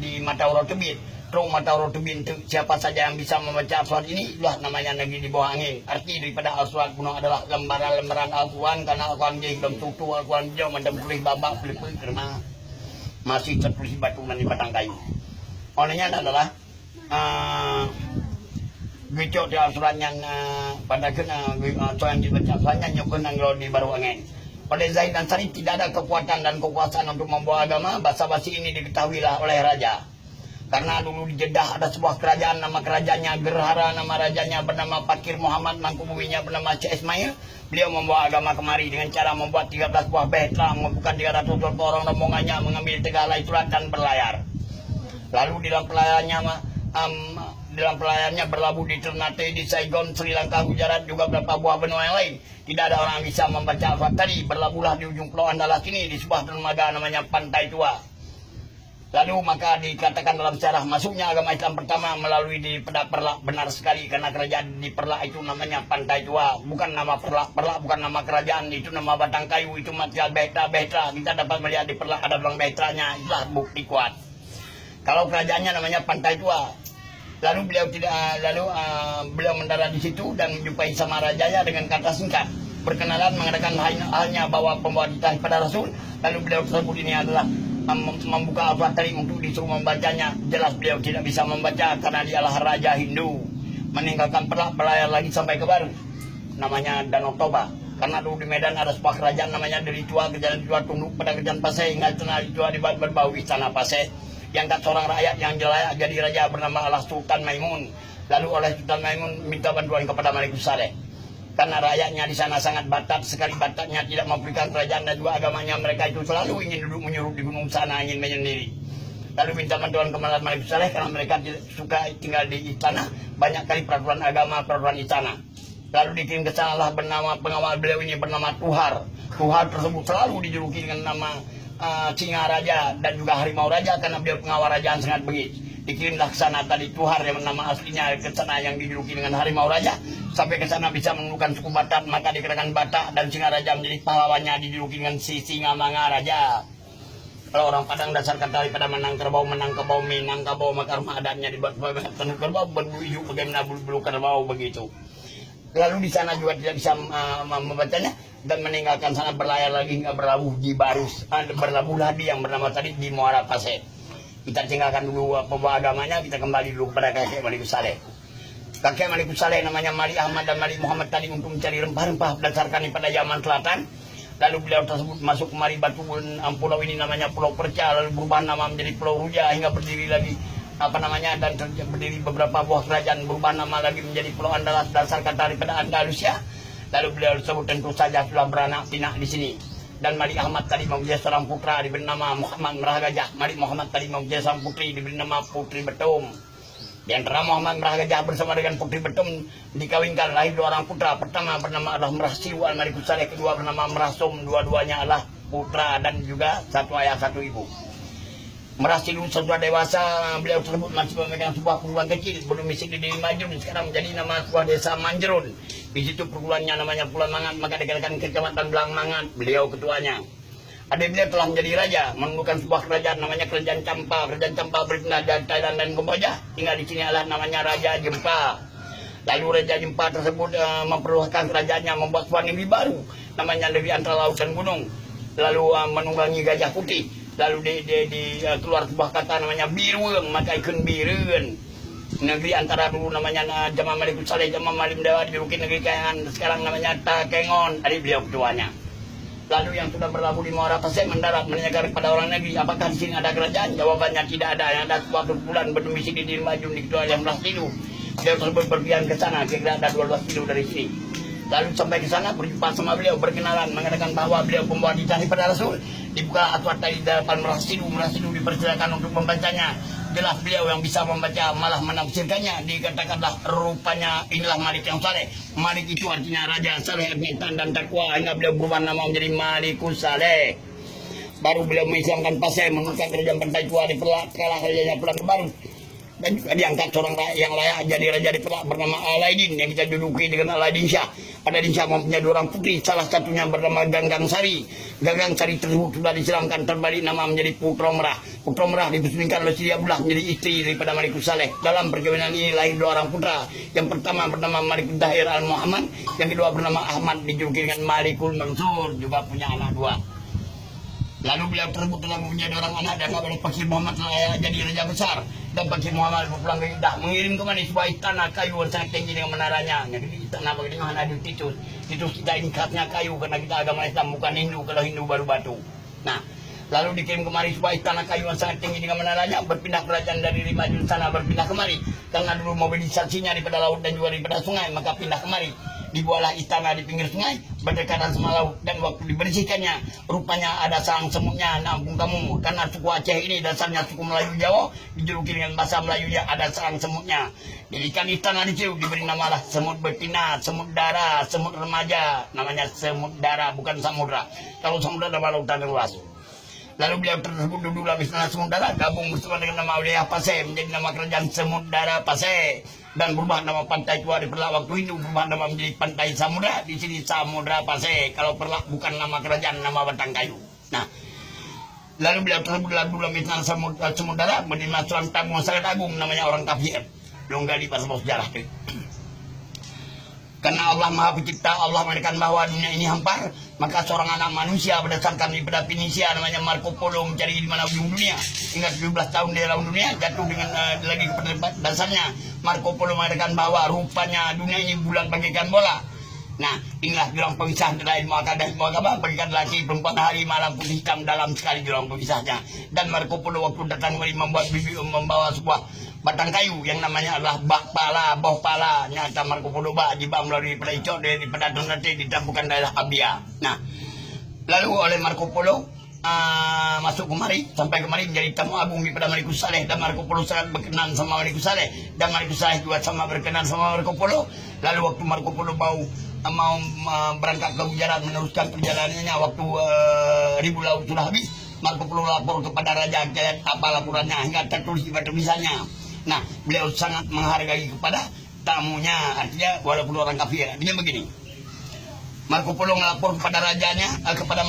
di Matauro Tebin. Terus Matauro Tebin itu siapa saja yang bisa membaca Al-Quran ini, itulah namanya negeri di bawah angin. Arti daripada Al-Quran kuno adalah lembaran-lembaran Al-Quran, karena Al-Quran dia dalam tutu Al-Quran jauh macam tulis babak pelipur karena masih tertulis batu dan di batang kayu. Olehnya adalah gecok di Al-Quran yang pada kena yang dibaca Al-Quran nyokun yang di baru angin. Pada Zaid dan Sarif tidak ada kekuatan dan kekuasaan untuk membawa agama. Basa-basi ini diketahuilah oleh raja. Karena dulu di Jeddah ada sebuah kerajaan, nama kerajaannya Gerhara, nama rajanya bernama Fakir Muhammad, mangkubuminya bernama Syekh Ismail. Beliau membawa agama kemari dengan cara membuat 13 buah behtlah, mengumpulkan 300 orang rombongannya, mengambil 3 helai surat dan berlayar. Lalu dalam pelayannya berlabuh di Ternate, di Saigon, Sri Lanka, Gujarat, juga beberapa buah benua yang lain. Tidak ada orang yang bisa membaca Al-Quran tadi. Berlabuhlah di ujung pulau Andalas ini, di sebuah dermaga namanya Pantai Tua. Lalu maka dikatakan dalam sejarah masuknya agama Islam pertama melalui di Perlak. Benar sekali, karena kerajaan di Perlak itu namanya Pantai Tua. Bukan nama Perlak, bukan nama kerajaan, itu nama batang kayu, itu material behtra. Kita dapat melihat di Perlak ada belang behtranya, itulah bukti kuat. Kalau kerajaannya namanya Pantai Tua. Lalu beliau mendarat di situ dan menjumpai sama rajanya dengan kata singkat. Berkenalan, mengatakan halnya bahwa pembawa ditah pada Rasul. Lalu beliau tersebut ini adalah membuka Al-Quran tadi untuk disuruh membacanya. Jelas beliau tidak bisa membaca karena dialah raja Hindu. Meninggalkan Perlak, berlayar lagi sampai ke Baru, namanya Danau Toba. Karena dulu di Medan ada sebuah kerajaan namanya Deli Tua, kerajaan Tua tunduk pada kerajaan Pasai, hingga Deli Tua dibuat berbau istana Pasai. Yang seorang rakyat yang layak jadi raja bernama Allah Sultan Maimun. Lalu oleh Sultan Maimun minta bantuan kepada Malik Saleh. Karena rakyatnya di sana sangat batat sekali, batatnya tidak memberikan kerajaan dan juga agamanya, mereka itu selalu ingin duduk menyuruh di gunung sana, ingin menyendiri. Lalu minta bantuan kepada Malik Saleh karena mereka tidak suka tinggal di istana, banyak kali peraturan agama, peraturan istana. Lalu dikirim ke sana lah bernama pengawal beliau ini bernama Tuhar. Tuhar tersebut selalu dijuluki dengan nama Singa Raja dan juga Harimau Raja karena beliau pengawal rajaan sangat bengis. Dikirimlah ke sana tadi Tuhar yang nama aslinya ke sana yang dijuluki dengan Harimau Raja. Sampai ke sana bisa menemukan suku Batak, maka dikatakan Batak dan Singa Raja menjadi pahlawannya, dijuluki dengan si Singa Manga Raja. Kalau orang Padang dasar kata daripada menang kerbau, maka rumah adatnya dibuat penuh kerbau, berbulu hijau bagaimana bulu kerbau begitu. Lalu di sana juga tidak bisa membacanya dan meninggalkan sana, berlayar lagi hingga berlabuh di Barus, berlabuhlah di yang bernama tadi di Muara Pasir. Kita tinggalkan dulu pembawa agamanya, kita kembali dulu kepada kakek Malik Saleh. Kakek Malik Saleh namanya Malik Ahmad dan Malik Muhammad tadi untuk mencari rempah-rempah berdasarkan pada zaman selatan. Lalu beliau tersebut masuk kemari batu pulau ini namanya Pulau Perca, lalu berubah nama menjadi Pulau Ruja hingga berdiri lagi dan berdiri beberapa buah kerajaan, berubah nama lagi menjadi Pulau Andalas berdasarkan daripada Andalusia. Lalu beliau tersebut tentu saja sudah beranak pinak di sini. Dan Malik Ahmad tadi mempunyai seorang putra diberi nama Muhammad Merah Gajah. Malik Muhammad tadi mempunyai seorang putri diberi nama Putri Betum. Di antara Muhammad Merah Gajah bersama dengan Putri Betum dikawinkan lahir 2 orang putra. Pertama bernama adalah Merah Siwu Al-Malik Saleh, kedua bernama Merah Sum. Dua-duanya adalah putra dan juga satu ayah satu ibu. Merah Siwu sesudah dewasa, beliau tersebut masih memegang sebuah perguruan kecil belum isi di Deli Majun, sekarang menjadi nama sebuah desa Manjerun. Di situ perguruannya namanya Pulau Mangat, maka dikatakan Kecamatan Belang Mangat. Beliau ketuanya. Adik beliau telah menjadi raja, menemukan sebuah kerajaan namanya Kerajaan Campa. Kerajaan Campa berpindah dari Thailand dan Kamboja. Tinggal di sini adalah namanya Raja Jempa. Lalu Raja Jempa tersebut memperluaskan kerajaannya, membuat sebuah negeri baru, namanya negeri antara laut dan gunung. Lalu menunggangi gajah putih. Lalu keluar sebuah kata namanya Biruem, maka ikun Biruem. Negeri antara dulu namanya Jamal Malik Saleh, Jamal Malim Dewa, dijuluki negeri Kayangan. Sekarang namanya Takengon, adik beliau ketuanya. Lalu yang sudah berlabuh di Muara Pasir mendarat menanyakan kepada orang negeri, apakah di sini ada kerajaan? Jawabannya tidak ada. Yang ada suatu bulan berdomisili di Deli Majun di kedua yang 12 kilo. Beliau tersebut berpergian ke sana, kira-kira ada 12 kilo dari sini. Lalu sampai ke sana berjumpa sama beliau, berkenalan, mengatakan bahwa beliau pembawa ditah pada Rasul. Dibuka Al-Quran tadi di depan Merah Sidu dipersilakan untuk membacanya. Jelas beliau yang bisa membaca, malah menafsirkannya. Dikatakanlah rupanya inilah Malik yang saleh. Malik itu artinya raja, saleh artinya dan takwa, hingga beliau berubah nama menjadi Malikus Saleh. Baru beliau mengislamkan Pasai, mengungkap kerajaan Pantai Tua di Perlak, kalah kerajaan Pulau Baru. dan juga diangkat seorang yang layak jadi raja di Perak bernama Alaidin yang kita duduki dengan Alaidin Syah. Alaidin Syah mempunyai 2 orang putri, salah satunya bernama Ganggang Sari. Ganggang Sari tersebut sudah disiramkan terbalik nama menjadi Putra Merah. Putra Merah dipersembahkan oleh Siti Abdullah menjadi istri daripada Malikus Saleh. Dalam perkawinan ini lahir 2 orang putra. Yang pertama bernama Malikus Dahir Al Muhammad, yang kedua bernama Ahmad dijuluki dengan Malikul Mansur, juga punya anak 2. Lalu beliau tersebut telah mempunyai 2 orang anak dan oleh Pakir Muhammad telah jadi raja besar. Dan Pakir Muhammad berpulang ke Jeddah mengirim ke mana sebuah istana kayu yang sangat tinggi dengan menaranya. Jadi istana begini mana ada Titus. Titus kita ini khasnya kayu karena kita agama Islam bukan Hindu, kalau Hindu baru batu. Nah, lalu dikirim kemari sebuah istana kayu yang sangat tinggi dengan menaranya. Berpindah kerajaan dari 5 juz sana berpindah kemari. Karena dulu mobilisasinya daripada laut dan juga daripada sungai, maka pindah kemari. Dibuatlah istana di pinggir sungai berdekatan sama laut, dan waktu dibersihkannya rupanya ada sarang semutnya. Nampung kamu, karena suku Aceh ini dasarnya suku Melayu Jawa, dijuluki dengan bahasa Melayu ya ada sarang semutnya. Jadikan istana di situ diberi nama lah semut betina, semut dara, semut remaja. Namanya semut dara, bukan samudra. Kalau samudra adalah lautan yang luas. Lalu beliau tersebut duduk dalam istana Semudara, gabung bersama dengan nama Wilayah Pasai menjadi nama kerajaan Semudara Pasai, dan berubah nama pantai tua di Perlak waktu itu berubah nama menjadi Pantai Samudra. Di sini Samudra Pasai. Kalau Perlak bukan nama kerajaan, nama batang kayu. Nah, lalu beliau tersebut dalam istana Semudara menerima seorang tamu yang sangat agung namanya orang kafir. Belum gali pas sejarah itu. Karena Allah Maha Pencipta, Allah mengatakan bahwa dunia ini hampar, maka seorang anak manusia berdasarkan daripada Pinisia namanya Marco Polo mencari di mana ujung dunia. Hingga 17 tahun di dalam dunia jatuh dengan lagi kepada dasarnya. Marco Polo mengatakan bahwa rupanya dunia ini bulat bagaikan bola. Nah, inilah jurang pemisah antara ilmu akal dan ilmu agama. Bagikan laki perempuan hari malam putih hitam dalam sekali jurang pemisahnya. Dan Marco Polo waktu datang kembali membawa sebuah batang kayu yang namanya adalah bak pala, boh pala. Nyata Marco Polo bak jibak melalui Pelaicok dari Pedatun nanti ditampukan daerah Abia. Nah, lalu oleh Marco Polo masuk kemari, sampai kemari menjadi tamu agung daripada Malikus Saleh, dan Marco Polo sangat berkenan sama Malikus Saleh, dan Malikus Saleh juga sama berkenan sama Marco Polo. Lalu waktu Marco Polo mau berangkat ke Gujarat meneruskan perjalanannya, waktu 1000 laut sudah habis, Marco Polo lapor kepada Raja Aceh apa laporannya hingga tertulis di batu tulisannya. Nah, beliau sangat menghargai kepada tamunya, artinya walaupun orang kafir. Artinya begini, Marco Polo melapor kepada rajanya, kepada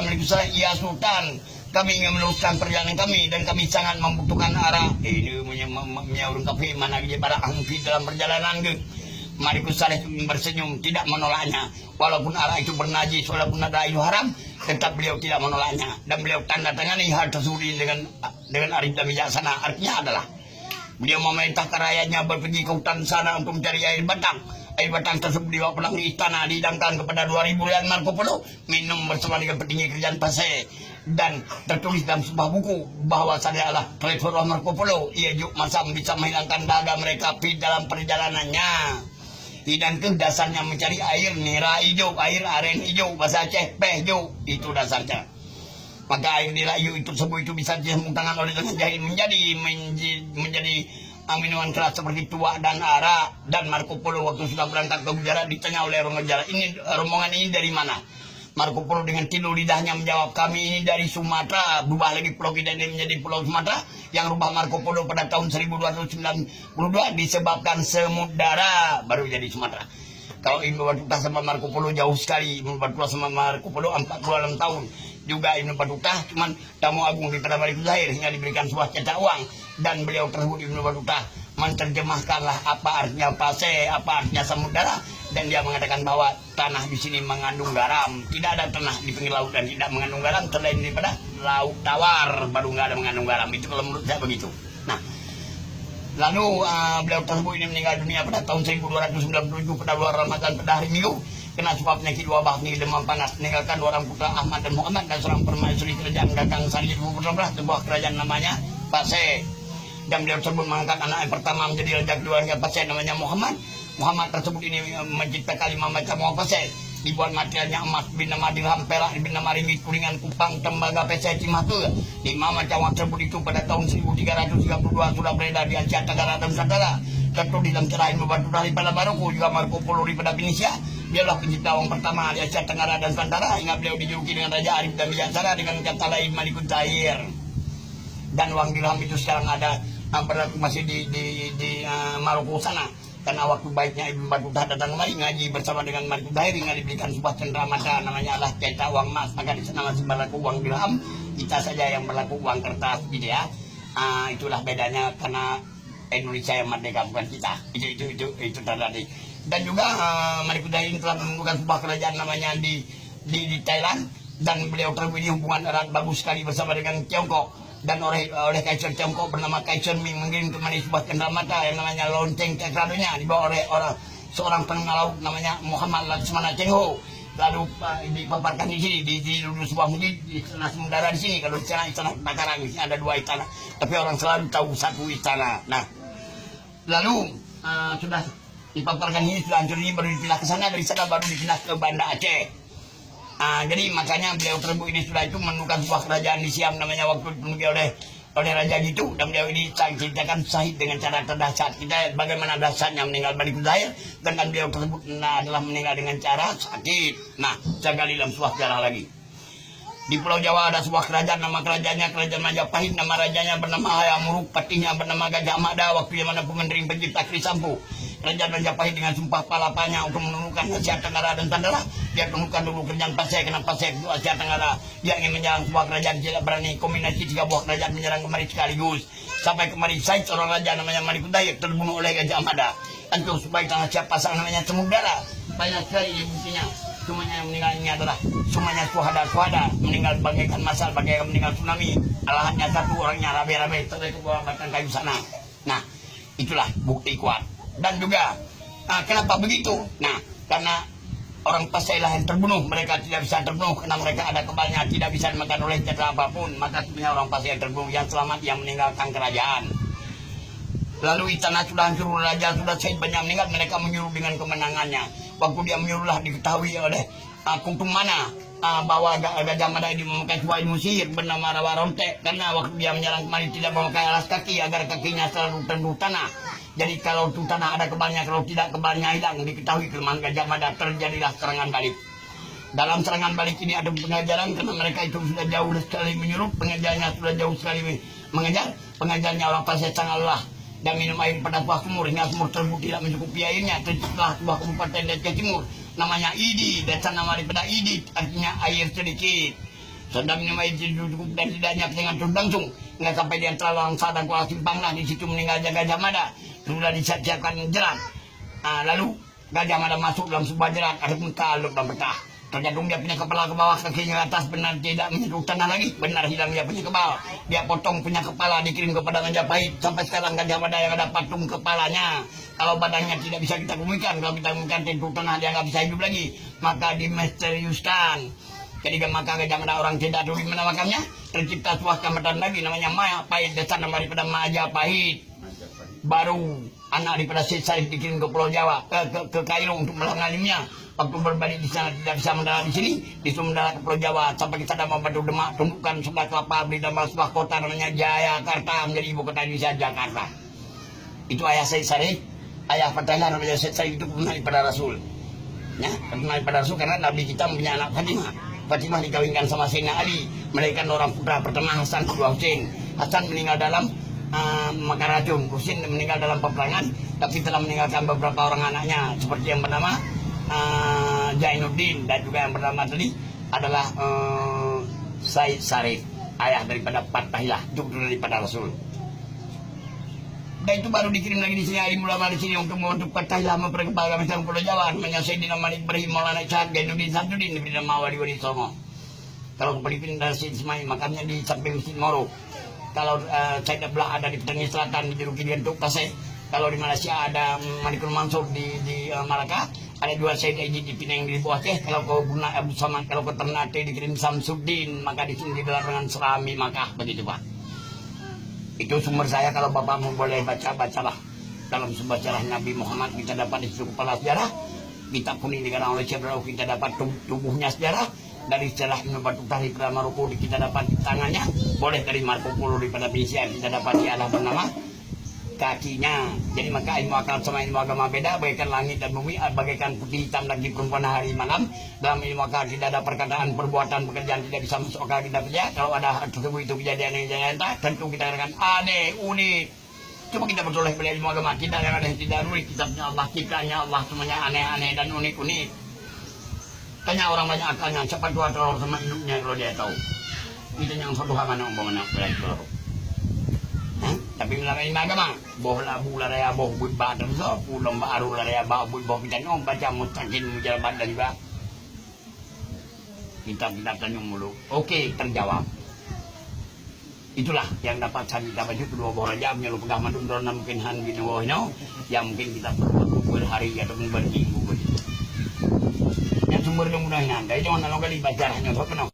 Malikus Saleh, ya Sultan, kami ingin meneruskan perjalanan kami dan kami sangat membutuhkan arah. Ini punya orang kafir mana dia para ahli dalam perjalanan ke. Malikus Saleh bersenyum, tidak menolaknya. Walaupun arah itu bernajis, walaupun ada itu haram, tetap beliau tidak menolaknya. Dan beliau tanda tangani hal tersebut dengan arif dan bijaksana. Artinya adalah beliau memerintahkan rakyatnya pergi ke hutan sana untuk mencari air batang. Air batang tersebut dibawa pulang di istana, dihidangkan kepada 2000 ribuan Marco Polo, minum bersama dengan petinggi kerajaan Pasai. Dan tertulis dalam sebuah buku bahwa saya adalah Trevor Marco Polo. Ia juga masam bisa menghilangkan dahaga mereka di dalam perjalanannya. Dan ke dasarnya mencari air nira hijau, air aren hijau, bahasa Aceh peh hijau, itu dasarnya. Maka air nira hijau itu tersebut itu bisa disembungkan oleh dengan jahit menjadi minuman keras seperti tuak dan arak. Dan Marco Polo waktu sudah berangkat ke Gujarat ditanya oleh orang Gujarat, ini rombongan ini dari mana? Marco Polo dengan tidur lidahnya menjawab, kami ini dari Sumatera. Berubah lagi pulau kita ini menjadi pulau Sumatera. Yang rubah Marco Polo pada tahun 1292 disebabkan semut dara, baru jadi Sumatera. Kalau Ibnu Battuta sama Marco Polo jauh sekali. Ibnu Battuta sama Marco Polo 46 tahun. Juga Ibnu Battuta cuman tamu agung daripada Malikus Zahir hingga diberikan sebuah cetak uang. Dan beliau tersebut Ibnu Battuta menerjemahkanlah apa artinya Pasai, apa artinya samudera, dan dia mengatakan bahwa tanah di sini mengandung garam. Tidak ada tanah di pinggir laut dan tidak mengandung garam selain daripada laut tawar, baru nggak ada mengandung garam. Itu kalau menurut saya begitu. Nah, lalu beliau tersebut ini meninggal dunia pada tahun 1297 pada bulan Ramadan pada hari Minggu, kena sebab penyakit wabah ini demam panas, meninggalkan 2 orang putra Ahmad dan Muhammad dan seorang permaisuri kerajaan Ganggang Sari sebuah kerajaan namanya Pasai. Dan beliau tersebut mengangkat anak yang pertama menjadi raja kedua yang Pasai namanya Muhammad. Muhammad tersebut ini menciptakan 5 macam uang Pasai. Dibuat materialnya emas, bin nama dirham, perak, bin nama ringgit, kuningan, kupang, tembaga, pesai, cimatu. 5 macam uang tersebut itu pada tahun 1332 sudah beredar di Asia Tenggara dan Nusantara. Tertulis dalam cerah Ibnu Battuta daripada Maroko, juga Marco Polo daripada Pinisia. Dialah pencipta uang pertama di Asia Tenggara dan Nusantara, hingga beliau dijuluki dengan Raja Arif dan Bijaksana dengan kata lain Malikus Zahir. Dan uang dirham itu sekarang ada berlaku masih di Maroko sana. Karena waktu baiknya Ibnu Battuta datang kemari ngaji bersama dengan Malik Dairi, diberikan sebuah cenderamata namanya Allah cetak uang emas, maka di sana masih berlaku uang dirham, kita saja yang berlaku uang kertas gitu ya. Itulah bedanya karena Indonesia yang merdeka bukan kita. Itu terjadi. Dan juga Malik Dairi telah menemukan sebuah kerajaan namanya di Thailand, dan beliau terhubung hubungan erat bagus sekali bersama dengan Tiongkok. Dan oleh Kaisar Tiongkok bernama Kaisar Ming mengirim ke Malaysia sebuah cenderamata yang namanya lonceng tekradonya, dibawa oleh seorang penengah laut namanya Muhammad Laksmana Cheng Ho. Lalu dipaparkan di sini di sebuah masjid di istana Semudara di sini. Kalau di sana istana Takarang, di sini ada 2 istana, tapi orang selalu tahu satu istana. Nah, lalu sudah dipaparkan ini, sudah hancur ini, baru dipindah ke sana, dari sana baru dipindah ke Banda Aceh. Jadi makanya beliau tersebut ini sudah itu menemukan sebuah kerajaan di Siam namanya waktu dipenuhi oleh raja gitu, dan beliau ini ceritakan syahid dengan cara terdahsyat. Kita bagaimana dahsyatnya meninggal Malik Zahir, dan beliau tersebut adalah meninggal dengan cara sakit. Nah, saya gali dalam sebuah sejarah lagi. Di Pulau Jawa ada sebuah kerajaan, nama kerajaannya Kerajaan Majapahit, nama rajanya bernama Hayamuruk, patihnya bernama Gajah Mada, waktu yang mana pemenering pencipta Krisampu. Kerajaan Majapahit dengan sumpah palapanya untuk menundukkan Asia Tenggara dan Tandara, dia tundukkan dulu kerajaan Pasai, kenapa Pasai itu Asia Tenggara. Dia ingin menyerang sebuah kerajaan, tidak berani kombinasi 3 buah kerajaan menyerang kemari sekaligus. Sampai kemari Said, seorang raja namanya Malik Dayak terbunuh oleh Gajah Mada. Antum supaya tanah siap pasang namanya Semudara. Banyak sekali buktinya. Semuanya yang meninggal ini adalah semuanya suhada meninggal bagaikan masal, bagaikan meninggal tsunami. Alahannya satu, orangnya rabe-rabe terus ke bawah batang kayu sana. Nah, itulah bukti kuat. Dan juga kenapa begitu? Nah, karena orang Pasai lah yang terbunuh, mereka tidak bisa terbunuh karena mereka ada kebalnya, tidak bisa dimakan oleh cedera apapun. Maka sebenarnya orang Pasai yang terbunuh, yang selamat yang meninggalkan kerajaan. Lalu istana sudah hancur, raja sudah Said banyak meninggal, mereka menyuruh dengan kemenangannya. Waktu dia menyuruhlah diketahui oleh Kuntum Mana bahwa Gajah Mada ini memakai sebuah ilmu sihir bernama Rawa Rontek, karena waktu dia menyerang kemari tidak memakai alas kaki agar kakinya selalu tendus tanah. Jadi kalau itu tanah ada kebalnya, kalau tidak kebalnya hilang. Diketahui kelemahan Gajah Mada, terjadilah serangan balik. Dalam serangan balik ini ada pengajaran karena mereka itu sudah jauh sekali menyuruh, pengajarnya sudah jauh sekali mengejar. Pengajarnya orang Pasai sangat lelah dan minum air pada sebuah sumur, hingga sumur tersebut tidak mencukupi airnya. Terciptalah sebuah kabupaten di Aceh Timur namanya Idi, desa nama daripada Idi artinya air sedikit. Sedang minum air cukup dan tidaknya dengan terus langsung hingga sampai di antara Langsa dan Kuala Simpanglah, di situ meninggalnya Gajah Mada. Sudah disiapkan jerat. Lalu Gajah Mada masuk dalam sebuah jerat, ada pun kalup dan pecah. Terjadung dia punya kepala ke bawah, kakinya ke atas, benar tidak menyentuh tanah lagi, benar hilang dia punya kepala. Dia potong punya kepala, dikirim kepada Majapahit. Sampai sekarang Gajah Mada yang ada patung kepalanya. Kalau badannya tidak bisa kita temukan, kalau kita temukan tentu tanah dia nggak bisa hidup lagi, maka dimisteriuskan. Jadi maka Gajah Mada orang tidak dulu menamakannya. Tercipta sebuah kecamatan lagi namanya Majapahit, desa nama daripada Majapahit. Baru anak daripada Syed Said dikirim ke Pulau Jawa, ke Kairo untuk mengalimnya. Waktu berbalik di sana tidak bisa mendarat di sini, disuruh mendarat ke Pulau Jawa sampai kita dapat Batu Demak, tumbuhkan sebelah kelapa, beli dalam sebuah kota namanya Jayakarta, menjadi ibu kota Indonesia Jakarta. Itu ayah Syed Said, ayah Fatahillah namanya Syed Said itu pernah daripada Rasul. Ya, pernah daripada Rasul karena Nabi kita punya anak Fatimah. Fatimah dikawinkan sama Sayyidina Ali, melahirkan orang putra pertama Hasan kedua Husain. Hasan meninggal dalam makan racun, Husain meninggal dalam peperangan, tapi telah meninggalkan beberapa orang anaknya seperti yang bernama Zainuddin dan juga yang bernama tadi adalah Said Sarif, ayah daripada Fatahillah, itu daripada Rasul. Dan itu baru dikirim lagi di sini alim ulama di sini untuk Fatahillah memperkembangkan Islam Pulau Jawa, namanya Sayyidina Malik Ibrahim Maulana Ishaq Zainuddin Samsudin diberi nama Wali Wali Songo. Kalau ke Filipina dari Syed Ismail makamnya di samping Masjid Moro. Kalau Syed Abdullah ada di Petani Selatan di Jeruk Kidiantuk Pasai. Kalau di Malaysia ada Malikul Mansur di Malaka. Ada dua Syed Aidid di Pinang di Bawah Aceh. Kalau ke Buna Abu Samad, kalau ke Ternate dikirim Samsudin, maka di sini di larangan Serami Makkah, begitu Pak. Itu sumber saya, kalau Bapak mau boleh bacalah. Dalam sebuah sejarah Nabi Muhammad kita dapat di situ kepala sejarah. Kitab kuning dikarang oleh Syekh Rauf kita dapat tubuhnya sejarah. Dari sejarah Ibnu Battuta daripada Maroko kita dapat di tangannya. Boleh dari Marco Polo daripada Indonesia kita dapat di Allah bernama kakinya. Jadi maka ilmu akal sama ilmu agama beda, bagaikan langit dan bumi, bagaikan putih hitam lagi perempuan hari malam. Dalam ilmu akal tidak ada perkataan, perbuatan, pekerjaan tidak bisa masuk akal kita percaya. Kalau ada hal tersebut itu kejadian yang nyata, tentu kita katakan aneh, unik. Coba kita bersoleh pada ilmu agama kita yang ada yang tidak daruri, kitabnya Allah, kitabnya Allah, semuanya aneh-aneh dan unik-unik. Tanya orang banyak akalnya, cepat dua telur sama induknya kalau dia tahu. Itu yang satu hal mana umpamanya berat telur. Tapi melalui ilmu agama, boh labu laraya boh bud badan so, pulang baru laraya bud boh kita nyom baca mutakin mujar badan juga. Kitab-kitab tanya mulu. Oke, terjawab. Itulah yang dapat saya dapat itu kedua bola jam yang lu pegang madun drona mungkin han bini no, yang mungkin kita perlu berhari atau berminggu begitu. Yang sumbernya mudah anda, jangan kalau kali baca hanya apa